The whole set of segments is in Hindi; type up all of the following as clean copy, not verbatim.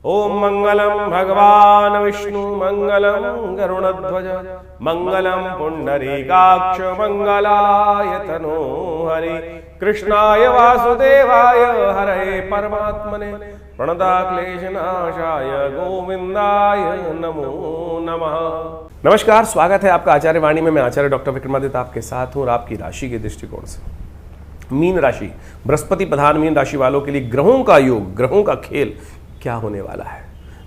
ओम मंगलम भगवान विष्णु मंगलम गरुड़ध्वज मंगलम पुंडरीकाक्ष मंगलाय तनो हरि कृष्णाय वासुदेवाय हरे परमात्मने प्रणताक्लेशनाशाय गोविंदाय नमो नमः। नमस्कार, स्वागत है आपका आचार्य वाणी में। मैं आचार्य डॉक्टर विक्रमादित्य आपके साथ हूँ और आपकी राशि के दृष्टिकोण से मीन राशि, बृहस्पति प्रधान मीन राशि वालों के लिए ग्रहों का योग, ग्रहों का खेल क्या होने वाला है।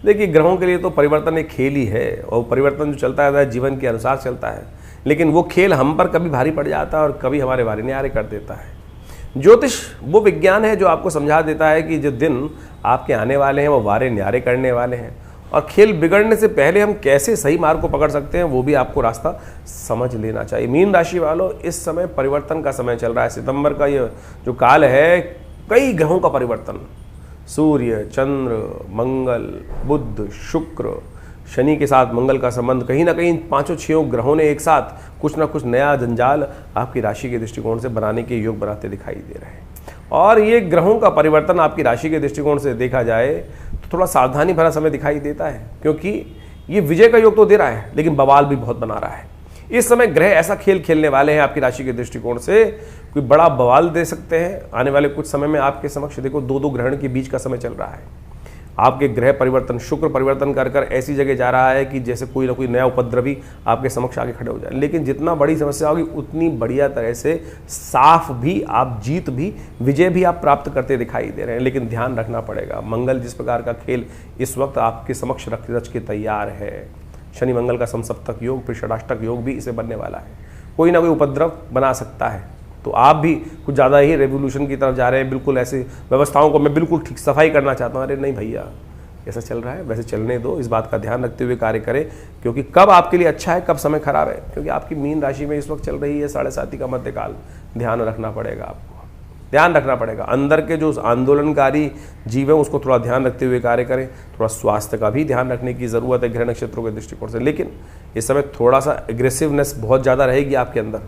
देखिए, ग्रहों के लिए तो परिवर्तन एक खेल ही है और परिवर्तन जो चलता है जीवन के अनुसार चलता है, लेकिन वो खेल हम पर कभी भारी पड़ जाता है और कभी हमारे वारे न्यारे कर देता है। ज्योतिष वो विज्ञान है जो आपको समझा देता है कि जो दिन आपके आने वाले हैं वो वारे न्यारे करने वाले हैं और खेल बिगड़ने से पहले हम कैसे सही मार्ग को पकड़ सकते हैं वो भी आपको रास्ता समझ लेना चाहिए। मीन राशि वालों, इस समय परिवर्तन का समय चल रहा है। सितंबर का ये जो काल है, कई ग्रहों का परिवर्तन, सूर्य, चंद्र, मंगल, बुध, शुक्र, शनि के साथ मंगल का संबंध, कहीं ना कहीं पांचों छह ग्रहों ने एक साथ कुछ ना कुछ नया जंजाल आपकी राशि के दृष्टिकोण से बनाने के योग बनाते दिखाई दे रहे हैं। और ये ग्रहों का परिवर्तन आपकी राशि के दृष्टिकोण से देखा जाए तो थोड़ा सावधानी भरा समय दिखाई देता है, क्योंकि ये विजय का योग तो दे रहा है लेकिन बवाल भी बहुत बना रहा है। इस समय ग्रह ऐसा खेल खेलने वाले हैं आपकी राशि के दृष्टिकोण से, कोई बड़ा बवाल दे सकते हैं। आने वाले कुछ समय में आपके समक्ष देखो दो ग्रहण के बीच का समय चल रहा है। आपके ग्रह परिवर्तन, शुक्र परिवर्तन कर कर ऐसी जगह जा रहा है कि जैसे कोई ना कोई नया उपद्रवी आपके समक्ष आगे खड़े हो जाए। लेकिन जितना बड़ी समस्या होगी उतनी बढ़िया तरह से साफ भी आप जीत भी, विजय भी आप प्राप्त करते दिखाई दे रहे हैं। लेकिन ध्यान रखना पड़ेगा, मंगल जिस प्रकार का खेल इस वक्त आपके समक्ष रच के तैयार है, शनि मंगल का समसप्तक योग, फिर षडाष्टक योग भी इसे बनने वाला है। कोई ना कोई उपद्रव बना सकता है, तो आप भी कुछ ज़्यादा ही रेवोल्यूशन की तरफ जा रहे हैं। बिल्कुल ऐसी व्यवस्थाओं को मैं बिल्कुल ठीक सफाई करना चाहता हूँ। अरे नहीं भैया, ऐसा चल रहा है वैसे चलने दो, इस बात का ध्यान रखते हुए कार्य करें, क्योंकि कब आपके लिए अच्छा है, कब समय खराब है। क्योंकि आपकी मीन राशि में इस वक्त चल रही है 7.5 का मध्यकाल। ध्यान रखना पड़ेगा, आपको ध्यान रखना पड़ेगा। अंदर के जो आंदोलनकारी जीव है उसको थोड़ा ध्यान रखते हुए कार्य करें। थोड़ा स्वास्थ्य का भी ध्यान रखने की ज़रूरत है ग्रह नक्षत्रों के दृष्टिकोण से। लेकिन इस समय थोड़ा सा एग्रेसिवनेस बहुत ज़्यादा रहेगी आपके अंदर,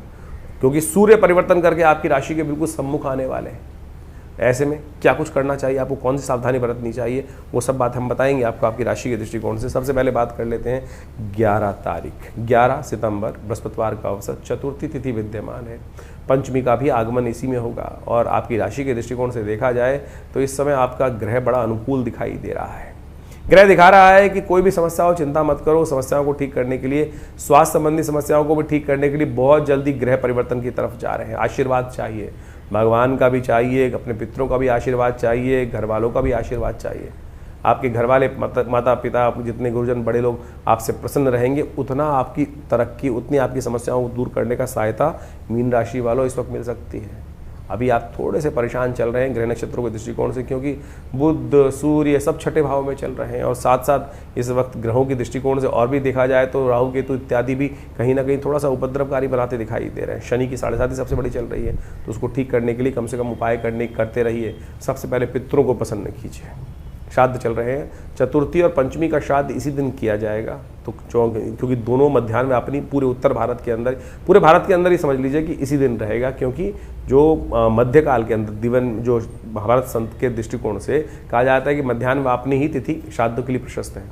क्योंकि सूर्य परिवर्तन करके आपकी राशि के बिल्कुल सम्मुख आने वाले हैं। ऐसे में क्या कुछ करना चाहिए, आपको कौन सी सावधानी बरतनी चाहिए, वो सब बात हम बताएंगे आपको आपकी राशि के दृष्टिकोण से। सबसे पहले बात कर लेते हैं 11 तारीख, 11 सितंबर, बृहस्पतिवार का अवसर, चतुर्थी तिथि विद्यमान है, पंचमी का भी आगमन इसी में होगा। और आपकी राशि के दृष्टिकोण से देखा जाए तो इस समय आपका ग्रह बड़ा अनुकूल दिखाई दे रहा है। ग्रह दिखा रहा है कि कोई भी समस्या हो चिंता मत करो, समस्याओं को ठीक करने के लिए, स्वास्थ्य संबंधी समस्याओं को भी ठीक करने के लिए बहुत जल्दी ग्रह परिवर्तन की तरफ जा रहे हैं। आशीर्वाद चाहिए, भगवान का भी चाहिए, अपने पितरों का भी आशीर्वाद चाहिए, घर वालों का भी आशीर्वाद चाहिए। आपके घर वाले, माता पिता, जितने गुरुजन बड़े लोग आपसे प्रसन्न रहेंगे, उतना आपकी तरक्की, उतनी आपकी समस्याओं को दूर करने का सहायता मीन राशि वालों इस वक्त मिल सकती है। अभी आप थोड़े से परेशान चल रहे हैं ग्रह नक्षत्रों के दृष्टिकोण से, क्योंकि बुध, सूर्य सब छठे भाव में चल रहे हैं। और साथ साथ इस वक्त ग्रहों के दृष्टिकोण से और भी देखा जाए तो राहु केतु इत्यादि भी कहीं ना कहीं थोड़ा सा उपद्रवकारी बनाते दिखाई दे रहे हैं। शनि की 7.5 सबसे बड़ी चल रही है, तो उसको ठीक करने के लिए कम से कम उपाय करते रहिए। सबसे पहले पितरों को प्रसन्न कीजिए। श्राद्ध चल रहे हैं, चतुर्थी और पंचमी का श्राद्ध इसी दिन किया जाएगा, तो क्योंकि दोनों मध्याह्न में अपनी पूरे उत्तर भारत के अंदर, पूरे भारत के अंदर ही समझ लीजिए कि इसी दिन रहेगा। क्योंकि जो मध्यकाल के अंदर दिवन, जो भारत संत के दृष्टिकोण से कहा जाता है कि मध्याह्न में अपनी ही तिथि श्राद्ध के लिए प्रशस्त है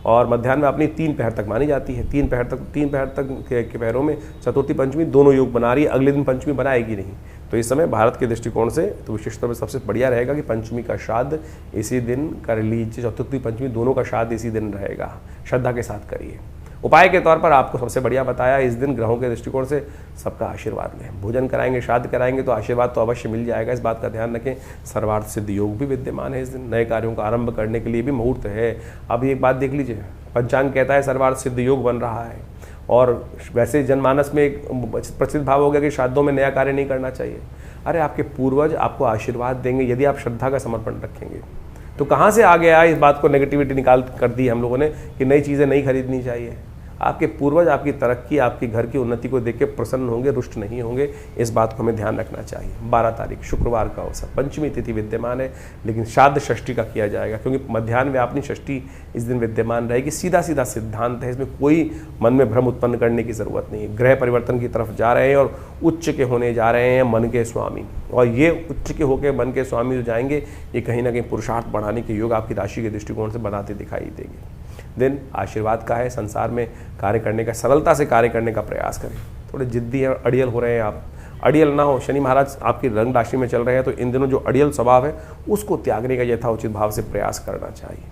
और मध्याह्न में अपनी 3 पहर तक मानी जाती है। 3 पहर तक के पहरों में चतुर्थी पंचमी दोनों योग बना रही है। अगले दिन पंचमी बनाएगी नहीं, तो इस समय भारत के दृष्टिकोण से तो विशेष तौर पर सबसे बढ़िया रहेगा कि पंचमी का श्राद्ध इसी दिन कर लीजिए। चतुर्थी पंचमी दोनों का श्राद्ध इसी दिन रहेगा, श्रद्धा के साथ करिए। उपाय के तौर पर आपको सबसे बढ़िया बताया, इस दिन ग्रहों के दृष्टिकोण से सबका आशीर्वाद लें। भोजन कराएंगे, श्राद्ध कराएंगे तो आशीर्वाद तो अवश्य मिल जाएगा, इस बात का ध्यान रखें। सर्वार्थ सिद्ध योग भी विद्यमान है इस दिन, नए कार्यों का आरंभ करने के लिए भी मुहूर्त है। अभी एक बात देख लीजिए, पंचांग कहता है सर्वार्थ सिद्ध योग बन रहा है। और वैसे जनमानस में एक प्रचलित भाव हो गया कि श्राद्धों में नया कार्य नहीं करना चाहिए। अरे आपके पूर्वज आपको आशीर्वाद देंगे यदि आप श्रद्धा का समर्पण रखेंगे। तो कहाँ से आ गया इस बात को नेगेटिविटी निकाल कर दी हम लोगों ने कि नई चीज़ें नहीं खरीदनी चाहिए। आपके पूर्वज आपकी तरक्की, आपकी घर की उन्नति को देख के प्रसन्न होंगे, रुष्ट नहीं होंगे। इस बात को हमें ध्यान रखना चाहिए। 12 तारीख शुक्रवार का अवसर, पंचमी तिथि विद्यमान है, लेकिन श्राद्ध षष्ठी का किया जाएगा, क्योंकि मध्याह्न व्यापनी षष्ठी इस दिन विद्यमान रहेगी। सीधा सीधा सिद्धांत है, इसमें कोई मन में भ्रम उत्पन्न करने की जरूरत नहीं है। ग्रह परिवर्तन की तरफ जा रहे हैं और उच्च के होने जा रहे हैं मन के स्वामी, और ये उच्च के होकर मन के स्वामी जो जाएंगे, ये कहीं ना कहीं पुरुषार्थ बढ़ाने के योग आपकी राशि के दृष्टिकोण से बनाते दिखाई देंगे। दिन आशीर्वाद का है, संसार में कार्य करने का, सरलता से कार्य करने का प्रयास करें। थोड़े जिद्दी है, अड़ियल हो रहे हैं आप, अड़ियल ना हो। शनि महाराज आपकी रंग राशि में चल रहे हैं, तो इन दिनों जो अड़ियल स्वभाव है उसको त्यागने का यथाउचित भाव से प्रयास करना चाहिए।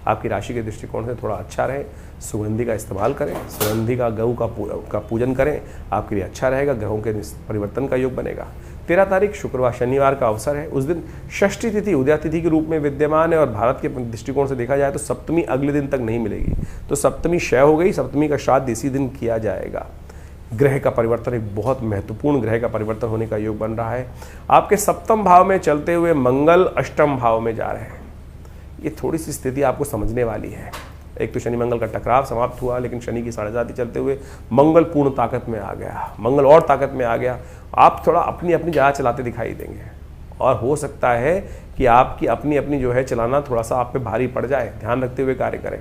आपकी राशि के दृष्टिकोण से थोड़ा अच्छा रहे, सुगंधी का इस्तेमाल करें, सुगंधी का गऊ का पूजन करें, आपके लिए अच्छा रहेगा। ग्रहों के परिवर्तन का योग बनेगा। 13 तारीख शुक्रवार शनिवार का अवसर है। उस दिन षष्ठी तिथि उदया तिथि के रूप में विद्यमान है, और भारत के दृष्टिकोण से देखा जाए तो सप्तमी अगले दिन तक नहीं मिलेगी, तो सप्तमी क्षय हो गई। सप्तमी का श्राद्ध इसी दिन किया जाएगा। ग्रह का परिवर्तन, एक बहुत महत्वपूर्ण ग्रह का परिवर्तन होने का योग बन रहा है। आपके सप्तम भाव में चलते हुए मंगल अष्टम भाव में जा रहे हैं। ये थोड़ी सी स्थिति आपको समझने वाली है। एक तो शनि मंगल का टकराव समाप्त हुआ, लेकिन शनि की साढ़ेसाती चलते हुए मंगल पूर्ण ताकत में आ गया, मंगल और ताकत में आ गया। आप थोड़ा अपनी अपनी जगह चलाते दिखाई देंगे, और हो सकता है कि आपकी अपनी अपनी जो है चलाना थोड़ा सा आप पे भारी पड़ जाए। ध्यान रखते हुए कार्य करें।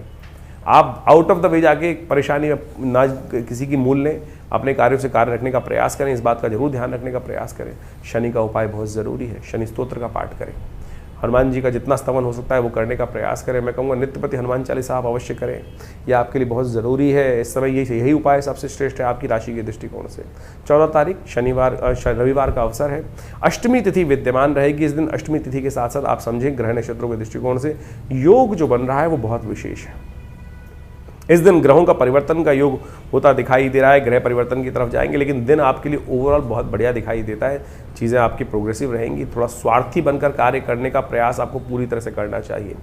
आप आउट ऑफ द वे जाके परेशानी ना किसी की मूल लें, अपने कार्यों से कार्य रखने का प्रयास करें। इस बात का जरूर ध्यान रखने का प्रयास करें। शनि का उपाय बहुत ज़रूरी है, शनि स्तोत्र का पाठ करें। हनुमान जी का जितना स्तवन हो सकता है वो करने का प्रयास करें। मैं कहूँगा नित्यपति हनुमान चालीसा आप अवश्य करें, यह आपके लिए बहुत ज़रूरी है। इस समय यही उपाय सबसे श्रेष्ठ है आपकी राशि के दृष्टिकोण से। 14 तारीख रविवार का अवसर है। अष्टमी तिथि विद्यमान रहेगी। इस दिन अष्टमी तिथि के साथ साथ आप समझें ग्रह नक्षत्रों के दृष्टिकोण से योग जो बन रहा है वो बहुत विशेष है। इस दिन ग्रहों का परिवर्तन का योग होता दिखाई दे रहा है। ग्रह परिवर्तन की तरफ जाएंगे, लेकिन दिन आपके लिए ओवरऑल बहुत बढ़िया दिखाई देता है। चीज़ें आपकी प्रोग्रेसिव रहेंगी। थोड़ा स्वार्थी बनकर कार्य करने का प्रयास आपको पूरी तरह से करना चाहिए।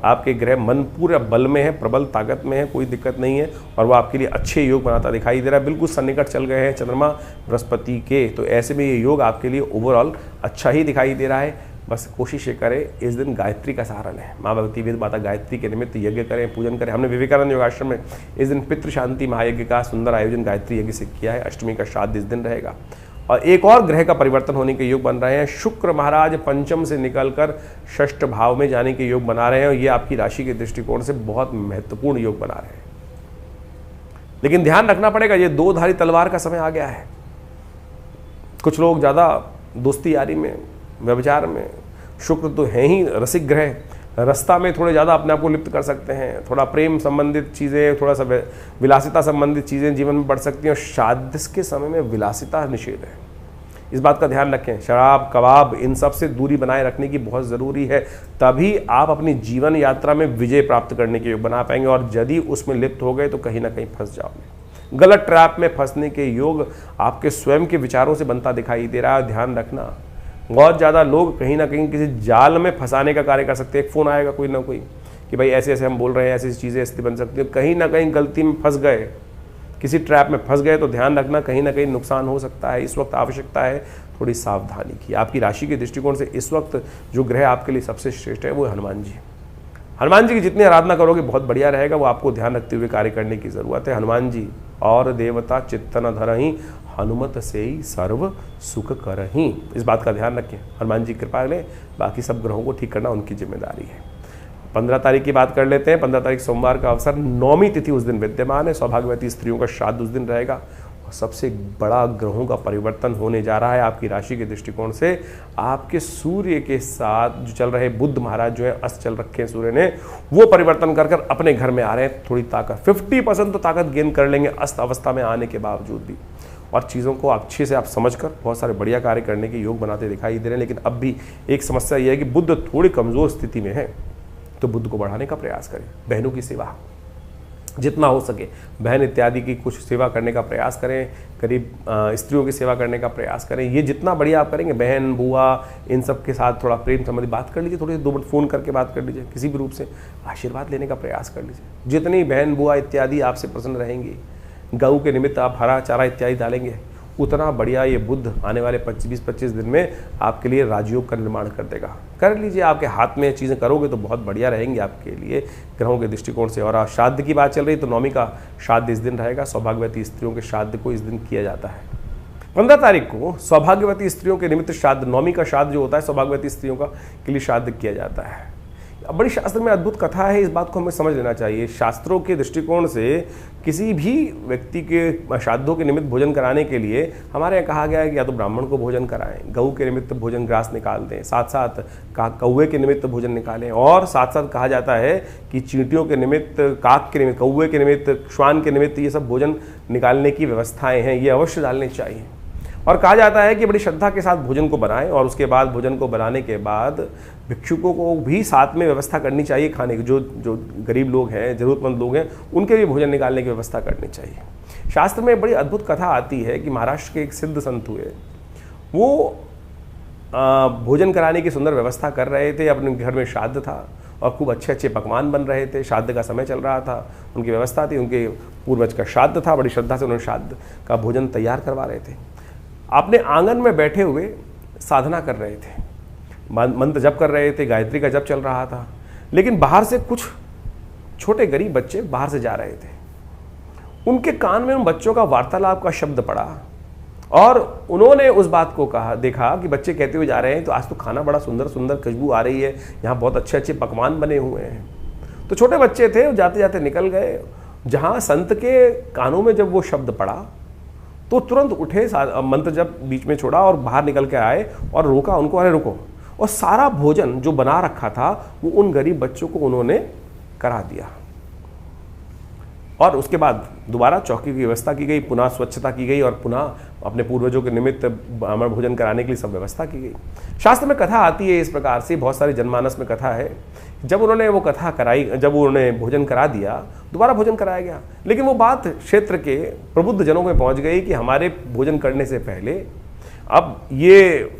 आपके ग्रह मन पूरे बल में है, प्रबल ताकत में है, कोई दिक्कत नहीं है, और वो आपके लिए अच्छे योग बनाता दिखाई दे रहा है। बिल्कुल सन्निकट चल गए हैं चंद्रमा बृहस्पति के, तो ऐसे में ये योग आपके लिए ओवरऑल अच्छा ही दिखाई दे रहा है। बस कोशिश ये करें इस दिन गायत्री का सहारा लें। माँ भगवती वेद माता गायत्री के निमित्त यज्ञ करें, पूजन करें। हमने विवेकानंद योगाश्रम में इस दिन पितृ शांति महायज्ञ का सुंदर आयोजन गायत्री यज्ञ से किया है। अष्टमी का श्राद्ध इस दिन रहेगा। और एक और ग्रह का परिवर्तन होने के योग बन रहे हैं। शुक्र महाराज पंचम से निकलकर षष्ठ भाव में जाने के योग बना रहे हैं, और ये आपकी राशि के दृष्टिकोण से बहुत महत्वपूर्ण योग बना रहे हैं। लेकिन ध्यान रखना पड़ेगा, ये दो धारी तलवार का समय आ गया है। कुछ लोग ज़्यादा दोस्ती यारी में, व्यभिचार में, शुक्र तो है ही रसिक ग्रह, रास्ता में थोड़े ज़्यादा अपने आप को लिप्त कर सकते हैं। थोड़ा प्रेम संबंधित चीज़ें, थोड़ा सा विलासिता संबंधित चीज़ें जीवन में बढ़ सकती हैं, और श्राद्ध के समय में विलासिता निषेध है। इस बात का ध्यान रखें। शराब कबाब इन सब से दूरी बनाए रखने की बहुत ज़रूरी है, तभी आप अपनी जीवन यात्रा में विजय प्राप्त करने के योग बना पाएंगे। और यदि उसमें लिप्त हो गए तो कहीं ना कहीं फंस जाओगे। गलत ट्रैप में फंसने के योग आपके स्वयं के विचारों से बनता दिखाई दे रहा है। ध्यान रखना, बहुत ज़्यादा लोग कहीं ना कहीं किसी जाल में फंसाने का कार्य कर सकते हैं। एक फ़ोन आएगा कोई ना कोई कि भाई ऐसे ऐसे हम बोल रहे हैं, ऐसी चीज़ें ऐसी बन सकती हैं, कहीं ना कहीं गलती में फंस गए, किसी ट्रैप में फंस गए तो ध्यान रखना, कहीं ना कहीं नुकसान हो सकता है। इस वक्त आवश्यकता है थोड़ी सावधानी की। आपकी राशि के दृष्टिकोण से इस वक्त जो ग्रह आपके लिए सबसे श्रेष्ठ है वो हनुमान जी। हनुमान जी की जितनी आराधना करोगे बहुत बढ़िया रहेगा। वो आपको ध्यान रखते हुए कार्य करने की ज़रूरत है। हनुमान जी और देवता चित्तन धरहि, हनुमत से ही सर्व सुख करहि। इस बात का ध्यान रखें। हनुमान जी कृपा लें, बाकी सब ग्रहों को ठीक करना उनकी जिम्मेदारी है। 15 तारीख की बात कर लेते हैं। 15 तारीख सोमवार का अवसर, नौमी तिथि उस दिन विद्यमान है। सौभाग्यवती स्त्रियों का श्राद्ध उस दिन रहेगा। और सबसे बड़ा ग्रहों का परिवर्तन होने जा रहा है आपकी राशि के दृष्टिकोण से। आपके सूर्य के साथ जो चल रहे बुध महाराज जो है अस्त चल रखे हैं सूर्य ने, वो परिवर्तन कर कर अपने घर में आ रहे हैं। थोड़ी ताकत 50% तो ताकत गेन कर लेंगे अस्त अवस्था में आने के बावजूद भी, और चीज़ों को अच्छे से आप समझकर बहुत सारे बढ़िया कार्य करने के योग बनाते दिखाई दे रहे हैं। लेकिन अब भी एक समस्या यह है कि बुध थोड़ी कमज़ोर स्थिति में है, तो बुध को बढ़ाने का प्रयास करें। बहनों की सेवा जितना हो सके, बहन इत्यादि की कुछ सेवा करने का प्रयास करें। करीब स्त्रियों की सेवा करने का प्रयास करें। ये जितना बढ़िया आप करेंगे, बहन बुआ इन सब के साथ थोड़ा प्रेम संबंधी बात कर लीजिए। थोड़ी 2 मिनट फ़ोन करके बात कर लीजिए, किसी भी रूप से आशीर्वाद लेने का प्रयास कर लीजिए। जितनी बहन बुआ इत्यादि आपसे प्रसन्न रहेंगी, गऊ के निमित्त आप हरा चारा इत्यादि डालेंगे, उतना बढ़िया ये बुध आने वाले 20-25 दिन में आपके लिए राजयोग का निर्माण कर देगा। कर लीजिए, आपके हाथ में चीज़ें करोगे तो बहुत बढ़िया रहेंगी आपके लिए ग्रहों के दृष्टिकोण से। और श्राद्ध की बात चल रही तो नौमी का श्राद्ध इस दिन रहेगा। सौभाग्यवती स्त्रियों के श्राद्ध को इस दिन किया जाता है। 15 तारीख को सौभाग्यवती स्त्रियों के निमित्त श्राद्ध, नौमी का श्राद्ध जो होता है सौभाग्यवती स्त्रियों का के लिए श्राद्ध किया जाता है। बड़ी शास्त्र में अद्भुत कथा है, इस बात को हमें समझ लेना चाहिए। शास्त्रों के दृष्टिकोण से किसी भी व्यक्ति के श्राद्धों के निमित्त भोजन कराने के लिए हमारे यहाँ कहा गया है कि या तो ब्राह्मण को भोजन कराएं, गऊ के निमित्त भोजन ग्रास निकाल दें, साथ साथ कौवे के निमित्त भोजन निकालें, और साथ साथ कहा जाता है कि चींटियों के निमित्त, काक के निमित्त, कौवे के निमित्त, श्वान के निमित्त ये सब भोजन निकालने की व्यवस्थाएँ हैं, ये अवश्य डालनी चाहिए। और कहा जाता है कि बड़ी श्रद्धा के साथ भोजन को बनाएं, और उसके बाद भोजन को बनाने के बाद भिक्षुकों को भी साथ में व्यवस्था करनी चाहिए खाने की। जो गरीब लोग हैं, ज़रूरतमंद लोग हैं, उनके भी भोजन निकालने की व्यवस्था करनी चाहिए। शास्त्र में बड़ी अद्भुत कथा आती है कि महाराष्ट्र के एक सिद्ध संत हुए, वो भोजन कराने की सुंदर व्यवस्था कर रहे थे। अपने घर में श्राद्ध था और खूब अच्छे अच्छे पकवान बन रहे थे। श्राद्ध का समय चल रहा था, उनकी व्यवस्था थी, उनके पूर्वज का श्राद्ध था। बड़ी श्रद्धा से उन्होंने श्राद्ध का भोजन तैयार करवा रहे थे। अपने आंगन में बैठे हुए साधना कर रहे थे, मंत्र जप कर रहे थे, गायत्री का जप चल रहा था। लेकिन बाहर से कुछ छोटे गरीब बच्चे बाहर से जा रहे थे। उनके कान में उन बच्चों का वार्तालाप का शब्द पड़ा और उन्होंने उस बात को कहा, देखा कि बच्चे कहते हुए जा रहे हैं तो आज तो खाना बड़ा सुंदर सुंदर खुशबू आ रही है, यहाँ बहुत अच्छे अच्छे पकवान बने हुए हैं। तो छोटे बच्चे थे, जाते जाते निकल गए। जहाँ संत के कानों में जब वो शब्द पड़ा तो तुरंत उठे, मंत्र जब बीच में छोड़ा और बाहर निकल के आए और रोका उनको, अरे रुको। और सारा भोजन जो बना रखा था वो उन गरीब बच्चों को उन्होंने करा दिया। और उसके बाद दोबारा चौकी की व्यवस्था की गई, पुनः स्वच्छता की गई और पुनः अपने पूर्वजों के निमित्त ब्राह्मण भोजन कराने के लिए सब व्यवस्था की गई। शास्त्र में कथा आती है इस प्रकार से, बहुत सारी जनमानस में कथा है। जब उन्होंने वो कथा कराई, जब उन्होंने भोजन करा दिया, दोबारा भोजन कराया गया। लेकिन वो बात क्षेत्र के प्रबुद्ध जनों में पहुंच गई कि हमारे भोजन करने से पहले अब ये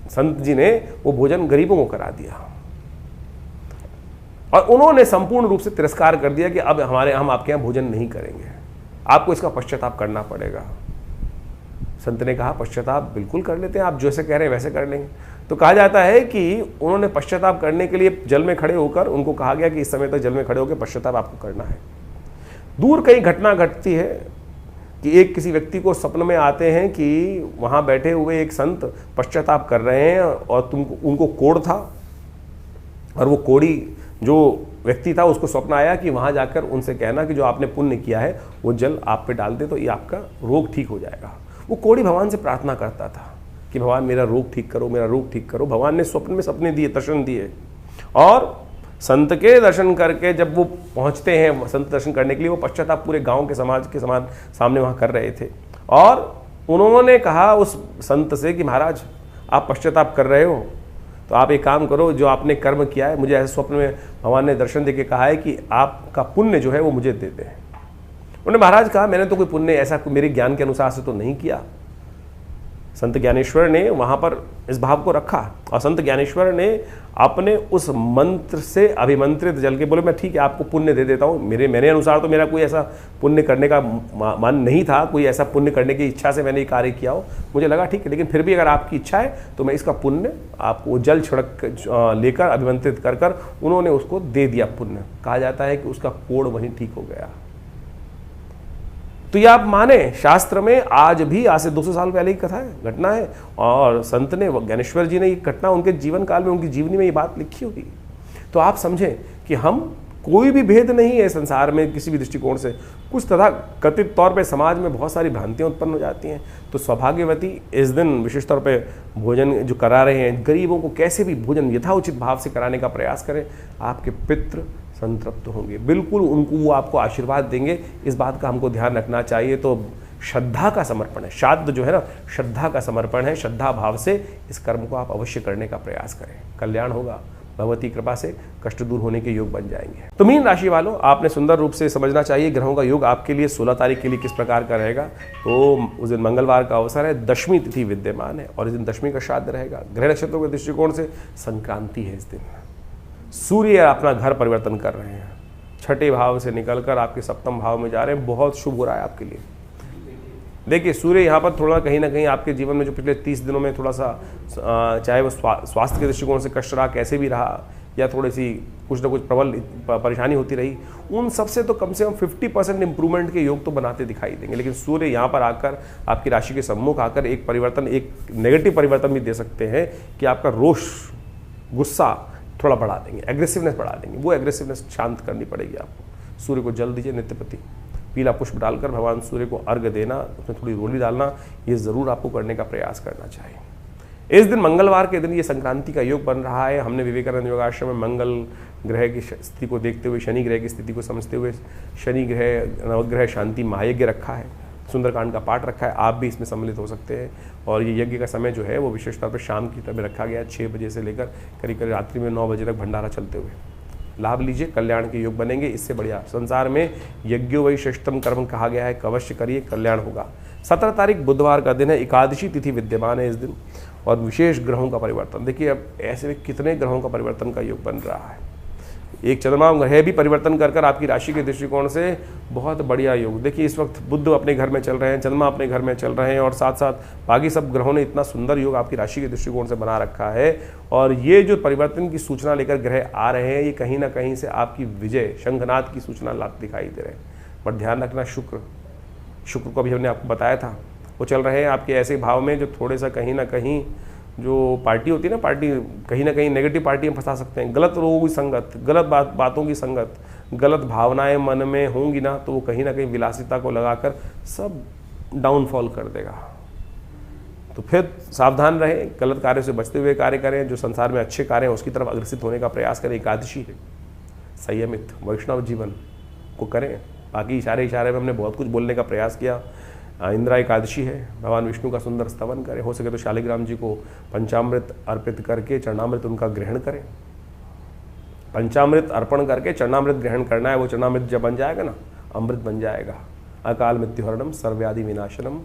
संत जी ने वो भोजन गरीबों को करा दिया और उन्होंने संपूर्ण रूप से तिरस्कार कर दिया कि अब हम आपके यहाँ भोजन नहीं करेंगे, आपको इसका पश्चाताप करना पड़ेगा। संत ने कहा पश्चाताप बिल्कुल कर लेते हैं, आप जैसे कह रहे हैं वैसे कर लेंगे। तो कहा जाता है कि उन्होंने पश्चाताप करने के लिए जल में खड़े होकर उनको कहा गया कि इस समय तक जल में खड़े होकर पश्चाताप आपको करना है। दूर कहीं घटना घटती है कि एक किसी व्यक्ति को सपन में आते हैं कि वहाँ बैठे हुए एक संत पश्चाताप कर रहे हैं और उनको कोढ़ था, और वो कोढ़ी जो व्यक्ति था उसको स्वप्न आया कि वहाँ जाकर उनसे कहना कि जो आपने पुण्य किया है वो जल आप पे डाल दे तो ये आपका रोग ठीक हो जाएगा। वो कोढ़ी भगवान से प्रार्थना करता था कि भगवान मेरा रोग ठीक करो, मेरा रोग ठीक करो। भगवान ने स्वप्न में सपने दिए, दर्शन दिए, और संत के दर्शन करके जब वो पहुँचते हैं संत दर्शन करने के लिए, वो पश्चाताप पूरे गाँव के समाज के सामने वहाँ कर रहे थे। और उन्होंने कहा उस संत से कि महाराज आप पश्चाताप कर रहे हो तो आप एक काम करो, जो आपने कर्म किया है, मुझे ऐसे स्वप्न में भगवान ने दर्शन देके कहा है कि आपका पुण्य जो है वो मुझे दे दें। उन्होंने महाराज कहा मैंने तो कोई पुण्य ऐसा मेरे ज्ञान के अनुसार से तो नहीं किया। संत ज्ञानेश्वर ने वहाँ पर इस भाव को रखा और संत ज्ञानेश्वर ने अपने उस मंत्र से अभिमंत्रित जल के बोले मैं ठीक है आपको पुण्य दे देता हूँ। मेरे अनुसार तो मेरा कोई ऐसा पुण्य करने का मन नहीं था, कोई ऐसा पुण्य करने की इच्छा से मैंने ये कार्य किया हो, मुझे लगा ठीक है, लेकिन फिर भी अगर आपकी इच्छा है तो मैं इसका पुण्य आपको जल छिड़क लेकर अभिमंत्रित कर कर उन्होंने उसको दे दिया पुण्य। कहा जाता है कि उसका कोढ़ वहीं ठीक हो गया। तो ये आप माने, शास्त्र में आज से 200 साल पहले की कथा है, घटना है, और संत ने, ज्ञानेश्वर जी ने ये घटना उनके जीवन काल में, उनकी जीवनी में ये बात लिखी हुई। तो आप समझें कि हम कोई भी भेद नहीं है संसार में किसी भी दृष्टिकोण से। कुछ तथा कथित तौर पे समाज में बहुत सारी भ्रांतियाँ उत्पन्न हो जाती हैं। तो सौभाग्यवती इस दिन विशेष तौर पे भोजन जो करा रहे हैं, गरीबों को कैसे भी भोजन यथाउचित भाव से कराने का प्रयास करें, आपके पितृ संतृप्त होंगे, बिल्कुल उनको वो आपको आशीर्वाद देंगे। इस बात का हमको ध्यान रखना चाहिए। तो श्रद्धा का समर्पण है, श्राद्ध जो है ना, श्रद्धा का समर्पण है। श्रद्धा भाव से इस कर्म को आप अवश्य करने का प्रयास करें, कल्याण होगा। भगवती कृपा से कष्ट दूर होने के योग बन जाएंगे। तो मीन राशि वालों, आपने सुंदर रूप से समझना चाहिए ग्रहों का योग आपके लिए 16 तारीख के लिए किस प्रकार का रहेगा। तो उस दिन मंगलवार का अवसर है, दशमी तिथि विद्यमान है और इस दिन दशमी का श्राद्ध रहेगा। ग्रह नक्षत्रों के दृष्टिकोण से संक्रांति है इस दिन। सूर्य अपना घर परिवर्तन कर रहे हैं, छठे भाव से निकलकर आपके सप्तम भाव में जा रहे हैं, बहुत शुभ हो रहा है आपके लिए। देखिए सूर्य यहाँ पर थोड़ा कहीं ना कहीं आपके जीवन में जो पिछले 30 दिनों में थोड़ा सा चाहे वो स्वास्थ्य के दृष्टिकोण से कष्ट रहा, कैसे भी रहा, या थोड़ी सी कुछ ना कुछ प्रबल परेशानी होती रही, उन सबसे तो कम से कम 50% इंप्रूवमेंट के योग तो बनाते दिखाई देंगे। लेकिन सूर्य यहाँ पर आकर आपकी राशि के सम्मुख आकर एक परिवर्तन, एक नेगेटिव परिवर्तन भी दे सकते हैं कि आपका रोष, गुस्सा थोड़ा बढ़ा देंगे, एग्रेसिवनेस बढ़ा देंगे। वो एग्रेसिवनेस शांत करनी पड़ेगी आपको। सूर्य को जल दीजिए, नित्यपति पीला पुष्प डालकर भगवान सूर्य को अर्घ्य देना, उसमें थोड़ी रोली डालना, ये जरूर आपको करने का प्रयास करना चाहिए। इस दिन मंगलवार के दिन ये संक्रांति का योग बन रहा है। हमने विवेकानंद योगाश्रम में मंगल ग्रह की स्थिति को देखते हुए, शनि ग्रह की स्थिति को समझते हुए शनि ग्रह नवग्रह शांति महायज्ञ रखा है, सुंदरकांड का पाठ रखा है। आप भी इसमें सम्मिलित हो सकते हैं। और ये यज्ञ का समय जो है वो विशेष तौर पर शाम की तरफ रखा गया है, 6 बजे से लेकर करीब करीब रात्रि में 9 बजे तक भंडारा चलते हुए। लाभ लीजिए, कल्याण के योग बनेंगे। इससे बढ़िया संसार में यज्ञो वही श्रेष्ठतम कर्म कहा गया है, अवश्य करिए, कल्याण होगा। 17 तारीख बुधवार का दिन है, एकादशी तिथि विद्यमान है इस दिन, और विशेष ग्रहों का परिवर्तन। देखिए अब ऐसे में कितने ग्रहों का परिवर्तन का योग बन रहा है। एक चंद्रमा ग्रह भी परिवर्तन कर आपकी राशि के दृष्टिकोण से बहुत बढ़िया योग। देखिए इस वक्त बुध अपने घर में चल रहे हैं, चंद्रमा अपने घर में चल रहे हैं, और साथ साथ बाकी सब ग्रहों ने इतना सुंदर योग आपकी राशि के दृष्टिकोण से बना रखा है। और ये जो परिवर्तन की सूचना लेकर ग्रह आ रहे हैं, ये कहीं ना कहीं से आपकी विजय, शंखनाद की सूचना दिखाई दे रहे हैं। बट ध्यान रखना, शुक्र को भी हमने आपको बताया था, वो चल रहे हैं आपके ऐसे भाव में जो थोड़े सा कहीं ना कहीं जो पार्टी होती है ना, पार्टी कहीं ना कहीं नेगेटिव पार्टी में फंसा सकते हैं। गलत लोगों की संगत, गलत बातों की संगत, गलत भावनाएं मन में होंगी ना, तो वो कहीं ना कहीं विलासिता को लगाकर सब डाउनफॉल कर देगा। तो फिर सावधान रहें, गलत कार्य से बचते हुए कार्य करें, जो संसार में अच्छे कार्य हैं उसकी तरफ अग्रसित होने का प्रयास करें। एकादशी है, संयमित वैष्णव जीवन को करें। बाकी इशारे में हमने बहुत कुछ बोलने का प्रयास किया। इंदिरा एकादशी है, भगवान विष्णु का सुंदर स्तवन करें। हो सके तो शालिग्राम जी को पंचामृत अर्पित करके चरणामृत उनका ग्रहण करें। पंचामृत अर्पण करके चरणामृत ग्रहण करना है। वो चरणामृत जब बन जाएगा ना, अमृत बन जाएगा। अकाल मृत्युहरणम सर्वव्याधि विनाशनम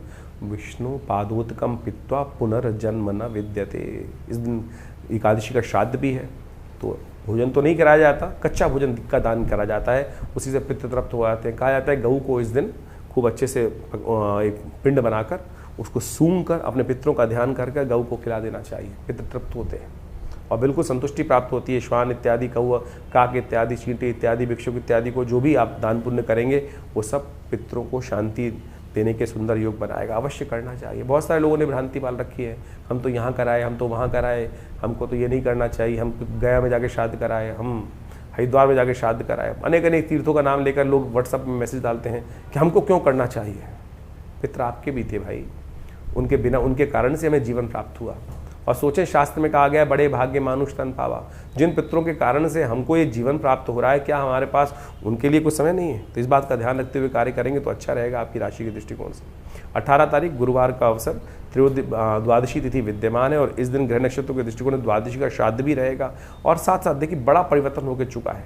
विष्णु पादोदकम पित्वा पुनर्जन्म न विद्यते। इस दिन एकादशी का श्राद्ध भी है, तो भोजन तो नहीं कराया जाता, कच्चा भोजन का दान करा जाता है, उसी से पित्त तृप्त हो जाते हैं। कहा जाता है गऊ को इस दिन खूब अच्छे से एक पिंड बनाकर उसको सूंघ कर अपने पितरों का ध्यान करके गऊ को खिला देना चाहिए। पितृ तृप्त होते हैं और बिल्कुल संतुष्टि प्राप्त होती है। श्वान इत्यादि, कौवा, काक इत्यादि, चींटी इत्यादि, भिक्षुक इत्यादि को जो भी आप दान पुण्य करेंगे वो सब पितरों को शांति देने के सुंदर योग बनाएगा। अवश्य करना चाहिए। बहुत सारे लोगों ने भ्रांति पाल रखी है, हम तो यहाँ कराए, हम तो वहाँ कराए, हमको तो ये नहीं करना चाहिए, हम गया में जाके श्राद्ध कराए, हम हरिद्वार में जाके श्राद्ध कराए। अनेक तीर्थों का नाम लेकर लोग व्हाट्सएप में मैसेज डालते हैं कि हमको क्यों करना चाहिए। पितर आपके भी थे भाई, उनके बिना, उनके कारण से हमें जीवन प्राप्त हुआ। और सोचें, शास्त्र में कहा गया बड़े भाग्य मानुष तन पावा। जिन पितरों के कारण से हमको ये जीवन प्राप्त हो रहा है, क्या हमारे पास उनके लिए कुछ समय नहीं है? तो इस बात का ध्यान रखते हुए कार्य करेंगे तो अच्छा रहेगा आपकी राशि के दृष्टिकोण से। 18 तारीख गुरुवार का अवसर, द्वादशी तिथि विद्यमान है, और इस दिन ग्रह नक्षत्रों के दृष्टिकोण से द्वादशी का श्राद्ध भी रहेगा। और साथ साथ देखिए बड़ा परिवर्तन होकर चुका है,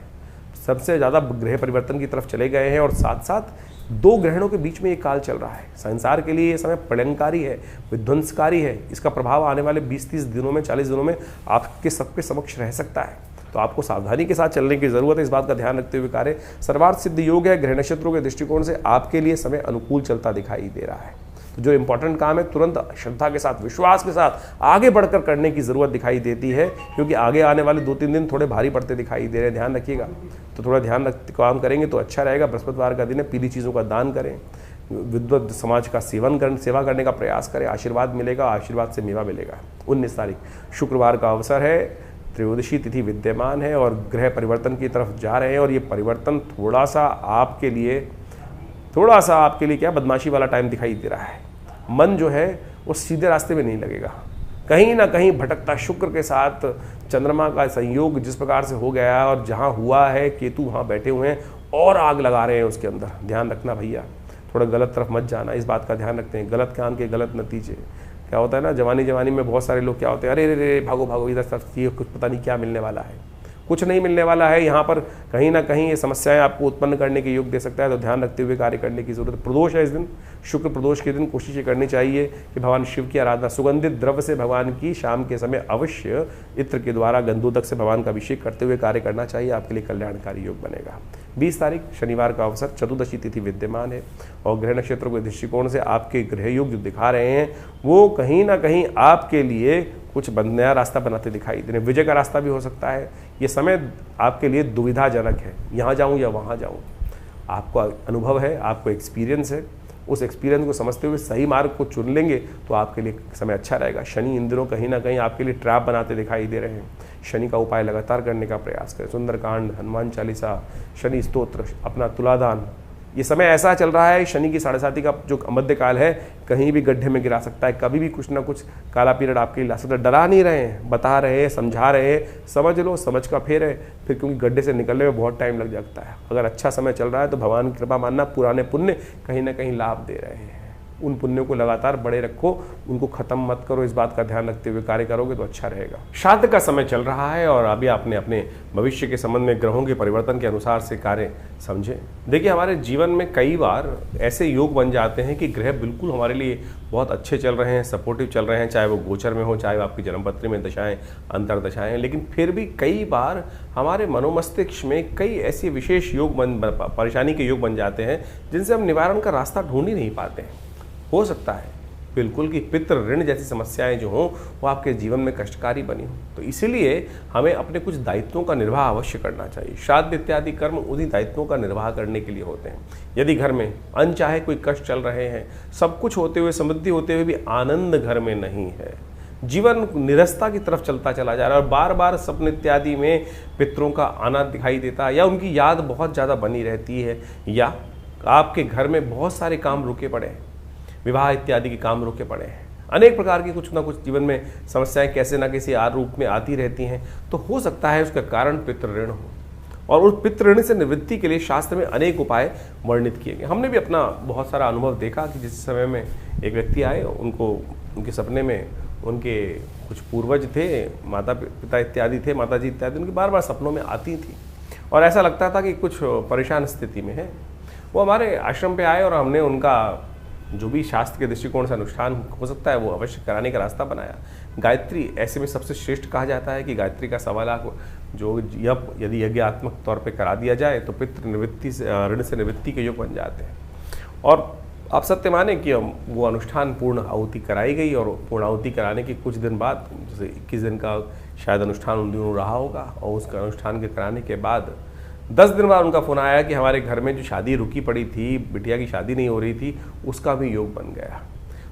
सबसे ज़्यादा ग्रह परिवर्तन की तरफ चले गए हैं। और साथ साथ 2 ग्रहणों के बीच में ये काल चल रहा है। संसार के लिए ये समय प्रलयंकारी है, विध्वंसकारी है। इसका प्रभाव आने वाले 20-30 दिनों में, 40 दिनों में आपके सबके समक्ष रह सकता है। तो आपको सावधानी के साथ चलने की जरूरत है। इस बात का ध्यान रखते हुए कार्य। सर्वार्थ सिद्ध योग है, ग्रह नक्षत्रों के दृष्टिकोण से आपके लिए समय अनुकूल चलता दिखाई दे रहा है। तो जो इंपॉर्टेंट काम है तुरंत श्रद्धा के साथ, विश्वास के साथ आगे बढ़कर करने की जरूरत दिखाई देती है, क्योंकि आगे आने वाले 2-3 दिन थोड़े भारी पड़ते दिखाई दे रहे हैं। ध्यान रखिएगा, तो थोड़ा ध्यान रख काम करेंगे तो अच्छा रहेगा। बृहस्पतिवार का दिन है, पीली चीज़ों का दान करें, विद्वत समाज का सेवा करने का प्रयास करें, आशीर्वाद मिलेगा, आशीर्वाद से मेवा मिलेगा। 19 तारीख शुक्रवार का अवसर है, त्रयोदशी तिथि विद्यमान है और ग्रह परिवर्तन की तरफ जा रहे हैं। और ये परिवर्तन थोड़ा सा आपके लिए क्या बदमाशी वाला टाइम दिखाई दे रहा है। मन जो है वो सीधे रास्ते में नहीं लगेगा, कहीं ना कहीं भटकता। शुक्र के साथ चंद्रमा का संयोग जिस प्रकार से हो गया है, और जहाँ हुआ है केतु वहाँ बैठे हुए हैं और आग लगा रहे हैं उसके अंदर। ध्यान रखना भैया, थोड़ा गलत तरफ मत जाना, इस बात का ध्यान रखते हैं। गलत काम के गलत नतीजे। क्या होता है ना, जवानी में बहुत सारे लोग क्या होते हैं, अरे भागो इधर तरफ, ये कुछ पता नहीं क्या मिलने वाला है। कुछ नहीं मिलने वाला है। यहाँ पर कहीं ना कहीं ये समस्याएं आपको उत्पन्न करने के योग दे सकता है, तो ध्यान रखते हुए कार्य करने की जरूरत है। प्रदोष है इस दिन, शुक्र प्रदोष के दिन कोशिश ये करनी चाहिए कि भगवान शिव की आराधना सुगंधित द्रव्य से भगवान की शाम के समय अवश्य इत्र के द्वारा गंधोदक से भगवान का अभिषेक करते हुए कार्य करना चाहिए। आपके लिए कल्याणकारी योग बनेगा। 20 तारीख शनिवार का अवसर, चतुर्दशी तिथि विद्यमान है और ग्रह नक्षत्रों के दृष्टिकोण से आपके ग्रह योग जो दिखा रहे हैं वो कहीं ना कहीं आपके लिए कुछ नया रास्ता बनाते दिखाई दे रहे हैं। विजय का रास्ता भी हो सकता है। ये समय आपके लिए दुविधाजनक है, यहाँ जाऊँ या वहाँ जाऊँ। आपको अनुभव है, आपको एक्सपीरियंस है, उस एक्सपीरियंस को समझते हुए सही मार्ग को चुन लेंगे तो आपके लिए समय अच्छा रहेगा। शनि इन दिनों कहीं ना कहीं आपके लिए ट्रैप बनाते दिखाई दे रहे हैं। शनि का उपाय लगातार करने का प्रयास करें। सुंदरकांड, हनुमान चालीसा, शनि स्तोत्र, अपना तुलादान। ये समय ऐसा चल रहा है, शनि की 7.5 का जो मध्यकाल है कहीं भी गड्ढे में गिरा सकता है, कभी भी कुछ ना कुछ काला पीरियड आपके लिए ला सकता है। डरा नहीं रहे हैं, बता रहे हैं, समझा रहे हैं, समझ लो, समझ का फेर है फिर, क्योंकि गड्ढे से निकलने में बहुत टाइम लग जाता है। अगर अच्छा समय चल रहा है तो भगवान की कृपा मानना, पुराने पुण्य कहीं ना कहीं लाभ दे रहे हैं। उन पुण्यों को लगातार बड़े रखो, उनको खत्म मत करो। इस बात का ध्यान रखते हुए कार्य करोगे तो अच्छा रहेगा। श्राद्ध का समय चल रहा है और अभी आपने अपने भविष्य के संबंध में ग्रहों के परिवर्तन के अनुसार से कार्य समझें। देखिए, हमारे जीवन में कई बार ऐसे योग बन जाते हैं कि ग्रह बिल्कुल हमारे लिए बहुत अच्छे चल रहे हैं, सपोर्टिव चल रहे हैं, चाहे वो गोचर में हो, चाहे वो आपकी जन्मपत्री में दशाएं, अंतरदशाएं, लेकिन फिर भी कई बार हमारे मनोमस्तिष्क में कई ऐसे विशेष योग परेशानी के योग बन जाते हैं जिनसे हम निवारण का रास्ता ढूंढ ही नहीं पाते हैं। हो सकता है बिल्कुल कि पितृ ऋण जैसी समस्याएं जो हों वो आपके जीवन में कष्टकारी बनी हो, तो इसीलिए हमें अपने कुछ दायित्वों का निर्वाह अवश्य करना चाहिए। श्राद्ध इत्यादि कर्म उन्हीं दायित्वों का निर्वाह करने के लिए होते हैं। यदि घर में अनचाहे कोई कष्ट चल रहे हैं, सब कुछ होते हुए, समृद्धि होते हुए भी आनंद घर में नहीं है, जीवन निरस्ता की तरफ चलता चला जा रहा है और बार बार सपने इत्यादि में पितरों का आना दिखाई देता है, या उनकी याद बहुत ज़्यादा बनी रहती है, या आपके घर में बहुत सारे काम रुके पड़े हैं, विवाह इत्यादि के काम रुके पड़े हैं, अनेक प्रकार की कुछ ना कुछ जीवन में समस्याएं कैसे ना कैसे रूप में आती रहती हैं, तो हो सकता है उसका कारण पितृऋण हो। और उस पितृऋण से निवृत्ति के लिए शास्त्र में अनेक उपाय वर्णित किए गए। हमने भी अपना बहुत सारा अनुभव देखा कि जिस समय में एक व्यक्ति आए, उनके सपने में उनके कुछ पूर्वज थे, माता पिता इत्यादि थे, माता जी इत्यादि, उनकी बार बार सपनों में आती थी और ऐसा लगता था कि कुछ परेशान स्थिति में है। वो हमारे आश्रम पे आए और हमने उनका जो भी शास्त्र के दृष्टिकोण से अनुष्ठान हो सकता है वो अवश्य कराने का रास्ता बनाया। गायत्री ऐसे में सबसे श्रेष्ठ कहा जाता है कि गायत्री का 1.25 लाख जो यदि यज्ञात्मक तौर पे करा दिया जाए तो पितृ निवृत्ति से, ऋण से निवृत्ति के योग बन जाते हैं। और आप सत्य माने कि वो अनुष्ठान पूर्ण आहुति कराई गई और पूर्ण आहुति कराने के कुछ दिन बाद, जैसे 21 दिन का शायद अनुष्ठान उन दिनों रहा होगा, और उसका अनुष्ठान के कराने के बाद 10 दिन बाद उनका फोन आया कि हमारे घर में जो शादी रुकी पड़ी थी, बिटिया की शादी नहीं हो रही थी, उसका भी योग बन गया।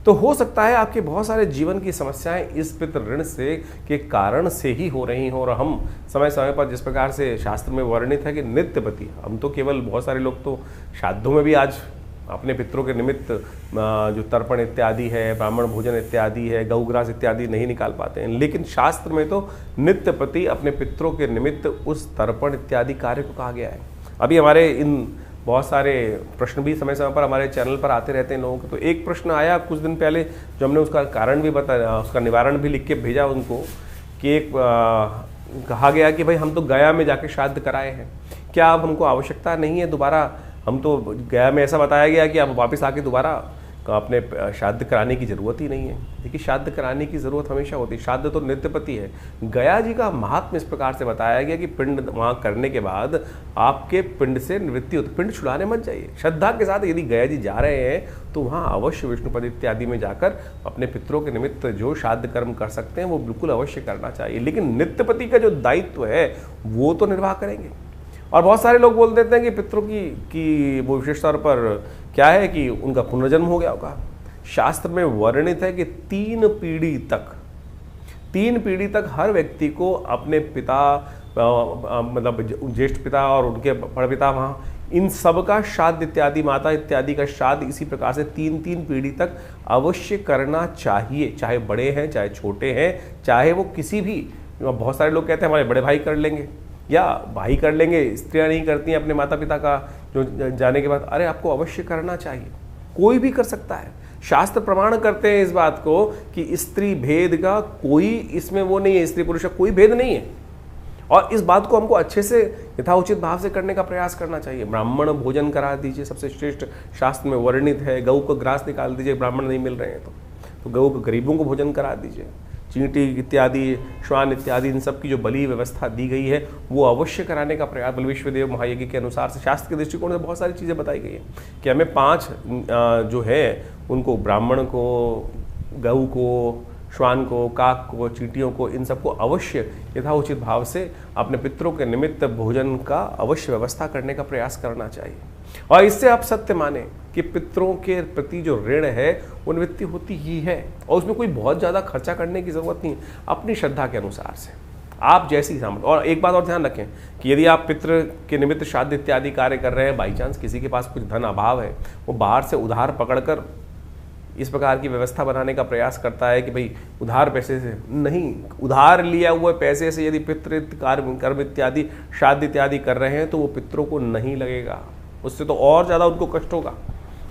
तो हो सकता है आपके बहुत सारे जीवन की समस्याएं इस पितृ ऋण से के कारण से ही हो रही हों, और हम समय समय पर जिस प्रकार से शास्त्र में वर्णित है कि नित्यपति, हम तो केवल बहुत सारे लोग तो श्राद्धों में भी आज अपने पितरों के निमित्त जो तर्पण इत्यादि है, ब्राह्मण भोजन इत्यादि है, गौग्रास इत्यादि नहीं निकाल पाते हैं, लेकिन शास्त्र में तो नित्यपति अपने पितरों के निमित्त उस तर्पण इत्यादि कार्य को कहा गया है। अभी हमारे इन बहुत सारे प्रश्न भी समय समय पर हमारे चैनल पर आते रहते हैं लोगों को। तो एक प्रश्न आया कुछ दिन पहले जो हमने उसका कारण भी बताया, उसका निवारण भी लिख के भेजा उनको, कि एक कहा गया कि भाई हम तो गया में जाके श्राद्ध कराए हैं, क्या अब हमको आवश्यकता नहीं है दोबारा? हम तो गया में ऐसा बताया गया कि अब वापस आके दोबारा अपने श्राद्ध कराने की ज़रूरत ही नहीं है। देखिए, श्राद्ध कराने की ज़रूरत हमेशा होती है, श्राद्ध तो नित्यपति है। गया जी का महात्म्य इस प्रकार से बताया गया कि पिंड वहाँ करने के बाद आपके पिंड से निवृत्ति होती, पिंड छुड़ाने मत जाइए। श्रद्धा के साथ यदि गया जी जा रहे हैं तो वहाँ अवश्य विष्णुपद इत्यादि में जाकर अपने पितरों के निमित्त जो श्राद्ध कर्म कर सकते हैं वो बिल्कुल अवश्य करना चाहिए, लेकिन नित्यपति का जो दायित्व है वो तो निर्वाह करेंगे। और बहुत सारे लोग बोल देते हैं कि पितरों की वो विशेष तौर पर क्या है कि उनका पुनर्जन्म हो गया होगा। शास्त्र में वर्णित है कि 3 पीढ़ी तक हर व्यक्ति को अपने पिता, मतलब ज्येष्ठ पिता और उनके परपिता, वहाँ इन सब का श्राद्ध इत्यादि, माता इत्यादि का श्राद्ध इसी प्रकार से 3 पीढ़ी तक अवश्य करना चाहिए, चाहे बड़े हैं चाहे छोटे हैं, चाहे वो किसी भी। बहुत सारे लोग कहते हैं हमारे बड़े भाई कर लेंगे या भाई कर लेंगे, स्त्रियां नहीं करती हैं अपने माता पिता का जो जाने के बाद। अरे आपको अवश्य करना चाहिए, कोई भी कर सकता है। शास्त्र प्रमाण करते हैं इस बात को कि स्त्री भेद का कोई इसमें वो नहीं है, स्त्री पुरुष का कोई भेद नहीं है, और इस बात को हमको अच्छे से यथाउचित भाव से करने का प्रयास करना चाहिए। ब्राह्मण भोजन करा दीजिए, सबसे श्रेष्ठ शास्त्र में वर्णित है। गऊ को ग्रास निकाल दीजिए, ब्राह्मण नहीं मिल रहे हैं तो गऊ को, गरीबों को भोजन करा दीजिए। चींटी इत्यादि, श्वान इत्यादि, इन सब की जो बलि व्यवस्था दी गई है वो अवश्य कराने का प्रयास। बलविश्वदेव महायज्ञ के अनुसार से शास्त्र के दृष्टिकोण से बहुत सारी चीज़ें बताई गई हैं कि हमें 5 जो है उनको, ब्राह्मण को, गऊ को, श्वान को, काक को, चींटियों को, इन सबको अवश्य यथाउचित भाव से अपने पितरों के निमित्त भोजन का अवश्य व्यवस्था करने का प्रयास करना चाहिए। और इससे आप सत्य माने कि पितरों के प्रति जो ऋण है वो निवृत्ति होती ही है, और उसमें कोई बहुत ज़्यादा खर्चा करने की ज़रूरत नहीं है, अपनी श्रद्धा के अनुसार से आप जैसी सामर्थ्य। और एक बात और ध्यान रखें कि यदि आप पितृ के निमित्त श्राद्ध इत्यादि कार्य कर रहे हैं, बाई चांस किसी के पास कुछ धन अभाव है, वो बाहर से उधार पकड़कर इस प्रकार की व्यवस्था बनाने का प्रयास करता है कि भाई उधार पैसे से नहीं, उधार लिया हुए पैसे से यदि पितृ कर्म इत्यादि श्राद्ध इत्यादि कर रहे हैं तो वो पितरों को नहीं लगेगा, उससे तो और ज़्यादा उनको कष्ट होगा।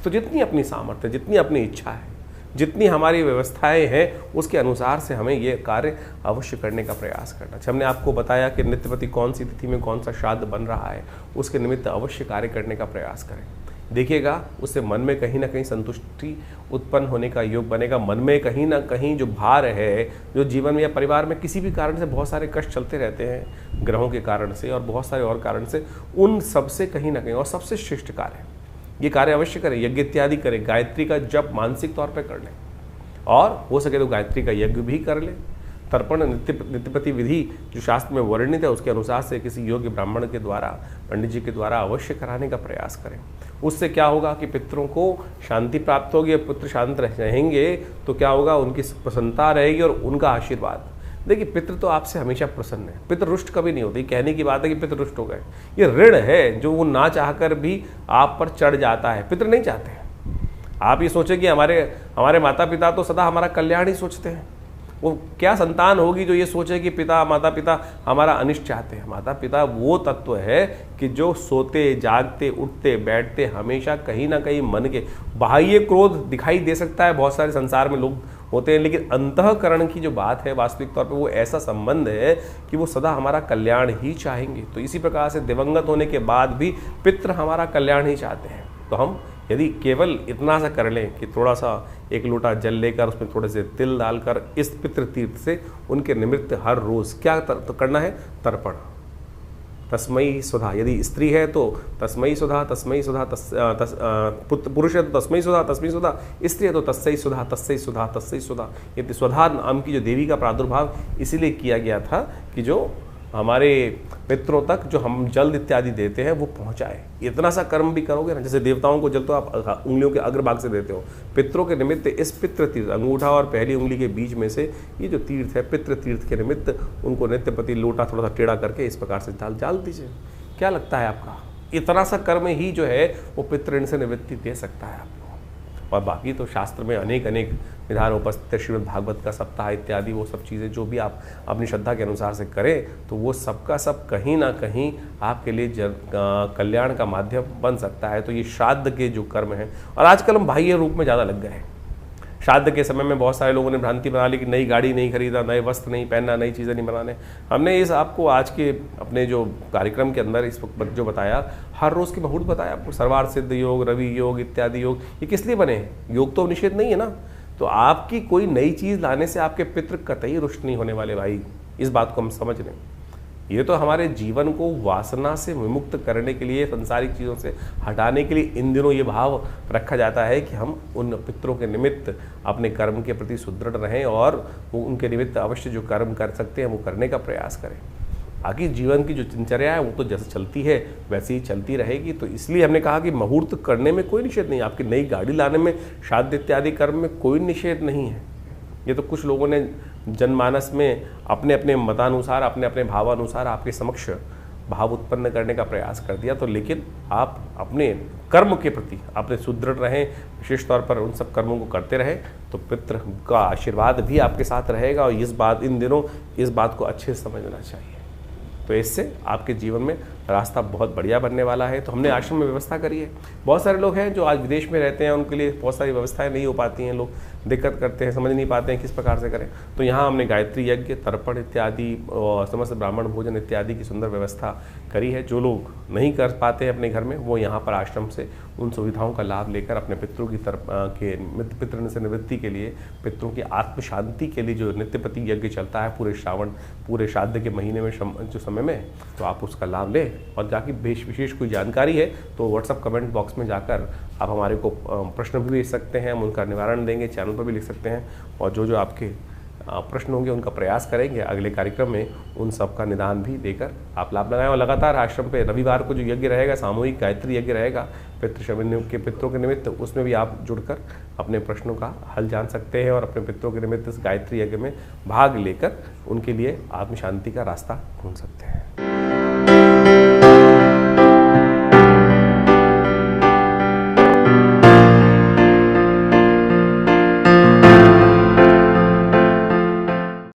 तो जितनी अपनी सामर्थ्य, जितनी अपनी इच्छा है, जितनी हमारी व्यवस्थाएं हैं, उसके अनुसार से हमें ये कार्य अवश्य करने का प्रयास करना चाहिए। हमने आपको बताया कि नित्यपति कौन सी तिथि में कौन सा श्राद्ध बन रहा है, उसके निमित्त अवश्य कार्य करने का प्रयास करें। देखिएगा उससे मन में कहीं ना कहीं संतुष्टि उत्पन्न होने का योग बनेगा। मन में कहीं ना कहीं जो भार है, जो जीवन में या परिवार में किसी भी कारण से बहुत सारे कष्ट चलते रहते हैं, ग्रहों के कारण से और बहुत सारे और कारण से, उन सबसे कहीं ना कहीं, और सबसे श्रेष्ठ कार्य ये कार्य अवश्य करें, यज्ञ इत्यादि करें, गायत्री का जप मानसिक तौर पर कर लें, और हो सके तो गायत्री का यज्ञ भी कर लें। तर्पण नित्यपति विधि जो शास्त्र में वर्णित है उसके अनुसार से किसी योग्य ब्राह्मण के द्वारा, पंडित जी के द्वारा अवश्य कराने का प्रयास करें। उससे क्या होगा कि पितरों को शांति प्राप्त होगी, पुत्र शांत रहेंगे तो क्या होगा, उनकी प्रसन्नता रहेगी और उनका आशीर्वाद। देखिए पितृ तो आपसे हमेशा प्रसन्न है, पितृ रुष्ट कभी नहीं होती। कहने की बात है कि पितृ रुष्ट हो गए, ये ऋण है जो वो ना चाहकर भी आप पर चढ़ जाता है। पितृ नहीं चाहते हैं, आप ये सोचें कि हमारे माता पिता तो सदा हमारा कल्याण ही सोचते हैं। वो क्या संतान होगी जो ये सोचे कि माता पिता हमारा अनिष्ट चाहते हैं। माता पिता वो तत्व है कि जो सोते जागते उठते बैठते हमेशा कहीं ना कहीं मन के, बाह्य क्रोध दिखाई दे सकता है, बहुत सारे संसार में लोग होते हैं, लेकिन अंतःकरण की जो बात है वास्तविक तौर पे वो ऐसा संबंध है कि वो सदा हमारा कल्याण ही चाहेंगे। तो इसी प्रकार से दिवंगत होने के बाद भी पितृ हमारा कल्याण ही चाहते हैं। तो हम यदि केवल इतना सा कर लें कि थोड़ा सा एक लोटा जल लेकर उसमें थोड़े से तिल डालकर इस पितृ तीर्थ से उनके निमित्त हर रोज क्या करना है, तर्पण। तस्मयी सुधा, यदि स्त्री है तो तस्मयी सुधा, तस्मयी सुधा, पुरुष है तो तस्मयी सुधा, तस्मयी सुधा, स्त्री है तो तस्सई सुधा, तस्सई सुधा, तस्सई सुधा। ये स्वधा नाम की जो देवी का प्रादुर्भाव इसीलिए किया गया था कि जो हमारे पितरों तक जो हम जल इत्यादि देते हैं वो पहुंचाए। इतना सा कर्म भी करोगे ना, जैसे देवताओं को जल तो आप उंगलियों के अग्रभाग से देते हो, पितरों के निमित्त इस पितृ तीर्थ, अंगूठा और पहली उंगली के बीच में से ये जो तीर्थ है, पितृ तीर्थ के निमित्त उनको नित्यपति लोटा थोड़ा सा टेढ़ा करके इस प्रकार से डाल दीजिए। क्या लगता है आपका, इतना सा कर्म ही जो है वो पितृ ऋण से निवृत्ति दे सकता है आपको। और बाकी तो शास्त्र में अनेक विधान उपस्थित है, श्रीमद् भागवत का सप्ताह इत्यादि, वो सब चीज़ें जो भी आप अपनी श्रद्धा के अनुसार से करें तो वो सबका सब कहीं ना कहीं आपके लिए कल्याण का माध्यम बन सकता है। तो ये श्राद्ध के जो कर्म हैं, और आजकल हम बाह्य रूप में ज़्यादा लग गए हैं। श्राद्ध के समय में बहुत सारे लोगों ने भ्रांति बना ली कि नई गाड़ी नहीं खरीदा, नए वस्त्र नहीं पहनना, नई चीज़ें नहीं बनाने। हमने इस आपको आज के अपने जो कार्यक्रम के अंदर इस वक्त जो बताया, हर रोज़ के मुहूर्त बताया आपको, सर्वार्थ सिद्ध योग, रवि योग इत्यादि योग, ये किस लिए बने हैं? योग तो निषेध नहीं है ना। तो आपकी कोई नई चीज़ लाने से आपके पितृ कतई रुष्ट नहीं होने वाले भाई, इस बात को हम समझ लें। ये तो हमारे जीवन को वासना से विमुक्त करने के लिए, संसारिक चीज़ों से हटाने के लिए इन दिनों ये भाव रखा जाता है कि हम उन पितरों के निमित्त अपने कर्म के प्रति सुदृढ़ रहें और वो उनके निमित्त अवश्य जो कर्म कर सकते हैं वो करने का प्रयास करें। बाकी जीवन की जो दिनचर्या है वो तो जैसे चलती है वैसे ही चलती रहेगी। तो इसलिए हमने कहा कि मुहूर्त करने में कोई निषेध नहीं, आपकी नई गाड़ी लाने में, श्राद्ध इत्यादि कर्म में कोई निषेध नहीं है। ये तो कुछ लोगों ने जनमानस में अपने अपने मतानुसार, अपने अपने भावानुसार आपके समक्ष भाव उत्पन्न करने का प्रयास कर दिया। तो लेकिन आप अपने कर्म के प्रति अपने सुदृढ़ रहें, विशेष तौर पर उन सब कर्मों को करते रहें तो पितृ का आशीर्वाद भी आपके साथ रहेगा। और इन दिनों इस बात को अच्छे से समझना चाहिए। तो इससे आपके जीवन में रास्ता बहुत बढ़िया बनने वाला है। तो हमने आश्रम में व्यवस्था करी है। बहुत सारे लोग हैं जो आज विदेश में रहते हैं, उनके लिए बहुत सारी व्यवस्थाएं नहीं हो पाती हैं, लोग दिक्कत करते हैं, समझ नहीं पाते हैं किस प्रकार से करें। तो यहाँ हमने गायत्री यज्ञ, तर्पण इत्यादि और समस्त ब्राह्मण भोजन इत्यादि की सुंदर व्यवस्था करी है। जो लोग नहीं कर पाते हैं अपने घर में, वो यहाँ पर आश्रम से उन सुविधाओं का लाभ लेकर अपने पितरों की पितृ से निवृत्ति के लिए, पितरों की आत्म शांति के लिए जो नित्यपति यज्ञ चलता है पूरे श्रावण, पूरे श्राद्ध के महीने में जो समय में, तो आप उसका लाभ लें। और जाके विशेष कोई जानकारी है तो व्हाट्सअप कमेंट बॉक्स में जाकर आप हमारे को प्रश्न भी भेज सकते हैं, हम उनका निवारण देंगे, चैनल पर भी लिख सकते हैं। और जो आपके प्रश्न होंगे उनका प्रयास करेंगे अगले कार्यक्रम में उन सब का निदान भी देकर आप लाभ लगाएं। और लगातार आश्रम पे रविवार को जो यज्ञ रहेगा, सामूहिक गायत्री यज्ञ रहेगा पितरों के निमित्त, उसमें भी आप जुड़कर अपने प्रश्नों का हल जान सकते हैं और अपने पितरों के निमित्त इस गायत्री यज्ञ में भाग लेकर उनके लिए आत्म शांति का रास्ता ढूंढ सकते हैं।